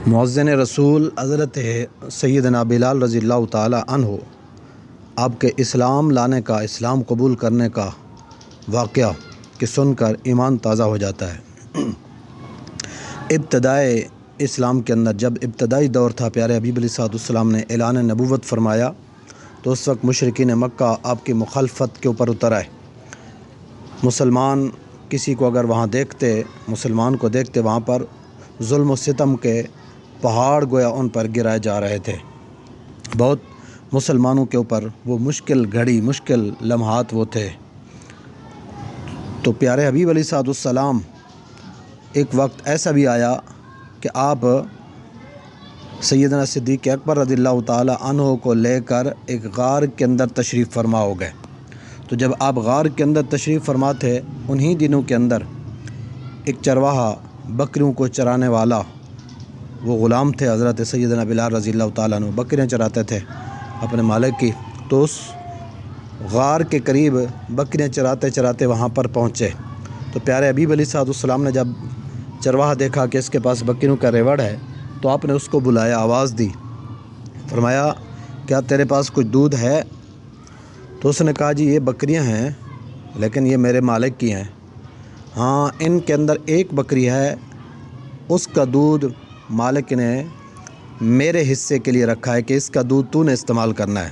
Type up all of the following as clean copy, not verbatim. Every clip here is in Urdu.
مؤذن رسول حضرت سیدنا بلال رضی اللہ تعالی عنہ آپ کے اسلام لانے کا، اسلام قبول کرنے کا واقعہ کہ سن کر ایمان تازہ ہو جاتا ہے۔ ابتدائے اسلام کے اندر جب ابتدائی دور تھا، پیارے حبیب علیہ السلام نے اعلان نبوت فرمایا تو اس وقت مشرکین مکہ آپ کی مخالفت کے اوپر اتر آئے۔ مسلمان کسی کو اگر وہاں دیکھتے، مسلمان کو دیکھتے، وہاں پر ظلم و ستم کے پہاڑ گویا ان پر گرائے جا رہے تھے۔ بہت مسلمانوں کے اوپر وہ مشکل گھڑی، مشکل لمحات وہ تھے۔ تو پیارے حبیب علیہ السلام ایک وقت ایسا بھی آیا کہ آپ سیدنا صدیق اکبر رضی اللہ تعالی عنہ کو لے کر ایک غار کے اندر تشریف فرما ہو گئے۔ تو جب آپ غار کے اندر تشریف فرما تھے، انہی دنوں کے اندر ایک چرواہا، بکریوں کو چرانے والا وہ غلام تھے حضرت سیدنا بلال رضی اللہ تعالیٰ عنہ، بکریاں چراتے تھے اپنے مالک کی۔ تو اس غار کے قریب بکریاں چراتے چراتے وہاں پر پہنچے تو پیارے حبیب علیہ السلام نے جب چرواہا دیکھا کہ اس کے پاس بکریوں کا ریوڑ ہے تو آپ نے اس کو بلایا، آواز دی، فرمایا کیا تیرے پاس کچھ دودھ ہے؟ تو اس نے کہا جی یہ بکریاں ہیں لیکن یہ میرے مالک کی ہیں، ہاں ان کے اندر ایک بکری ہے، اس کا دودھ مالک نے میرے حصے کے لیے رکھا ہے کہ اس کا دودھ تو نے استعمال کرنا ہے،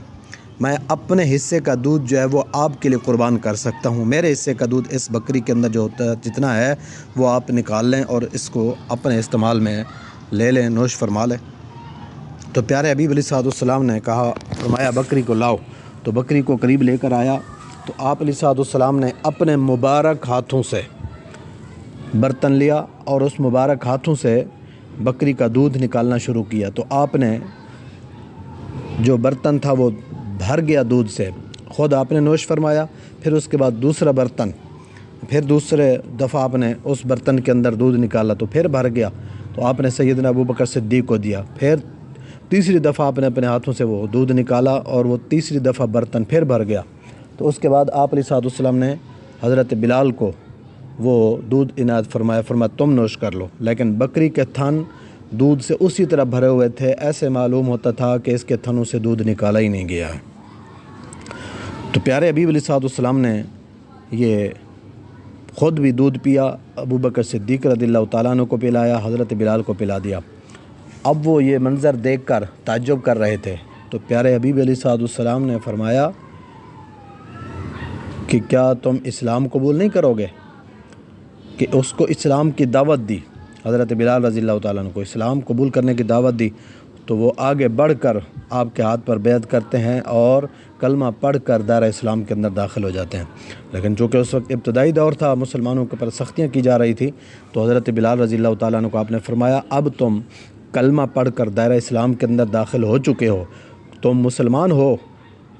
میں اپنے حصے کا دودھ جو ہے وہ آپ کے لیے قربان کر سکتا ہوں، میرے حصے کا دودھ اس بکری کے اندر جو ہوتا ہے جتنا ہے وہ آپ نکال لیں اور اس کو اپنے استعمال میں لے لیں، نوش فرما لیں۔ تو پیارے حبیب علیہ السلام نے کہا، فرمایا بکری کو لاؤ۔ تو بکری کو قریب لے کر آیا تو آپ علیہ السلام نے اپنے مبارک ہاتھوں سے برتن لیا اور اس مبارک ہاتھوں سے بکری کا دودھ نکالنا شروع کیا۔ تو آپ نے جو برتن تھا وہ بھر گیا دودھ سے، خود آپ نے نوش فرمایا، پھر اس کے بعد دوسرا برتن، پھر دوسرے دفعہ آپ نے اس برتن کے اندر دودھ نکالا تو پھر بھر گیا، تو آپ نے سیدنا ابوبکر صدیق کو دیا، پھر تیسری دفعہ آپ نے اپنے ہاتھوں سے وہ دودھ نکالا اور وہ تیسری دفعہ برتن پھر بھر گیا۔ تو اس کے بعد آپ علیہ السلام نے حضرت بلال کو وہ دودھ عنایت فرمایا، فرمایا تم نوش کر لو، لیکن بکری کے تھن دودھ سے اسی طرح بھرے ہوئے تھے، ایسے معلوم ہوتا تھا کہ اس کے تھنوں سے دودھ نکالا ہی نہیں گیا ہے۔ تو پیارے حبیب علیہ السلام نے یہ خود بھی دودھ پیا، ابوبکر صدیق رضی اللہ تعالیٰ عنہ کو پلایا، حضرت بلال کو پلا دیا۔ اب وہ یہ منظر دیکھ کر تعجب کر رہے تھے تو پیارے حبیب علیہ السلام نے فرمایا کہ کیا تم اسلام قبول نہیں کرو گے؟ کہ اس کو اسلام کی دعوت دی، حضرت بلال رضی اللہ تعالیٰ عنہ کو اسلام قبول کرنے کی دعوت دی تو وہ آگے بڑھ کر آپ کے ہاتھ پر بیعت کرتے ہیں اور کلمہ پڑھ کر دائرہ اسلام کے اندر داخل ہو جاتے ہیں۔ لیکن چونکہ اس وقت ابتدائی دور تھا، مسلمانوں کے پر سختیاں کی جا رہی تھی، تو حضرت بلال رضی اللہ تعالیٰ عنہ کو آپ نے فرمایا اب تم کلمہ پڑھ کر دائرہ اسلام کے اندر داخل ہو چکے ہو، تم مسلمان ہو،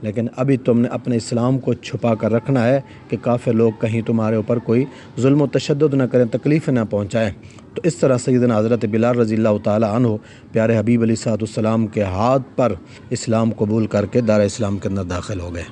لیکن ابھی تم نے اپنے اسلام کو چھپا کر رکھنا ہے کہ کافر لوگ کہیں تمہارے اوپر کوئی ظلم و تشدد نہ کریں، تکلیف نہ پہنچائیں۔ تو اس طرح سیدنا حضرت بلال رضی اللہ تعالیٰ عنہ پیارے حبیب علیہ السلام کے ہاتھ پر اسلام قبول کر کے دائرہ اسلام کے اندر داخل ہو گئے۔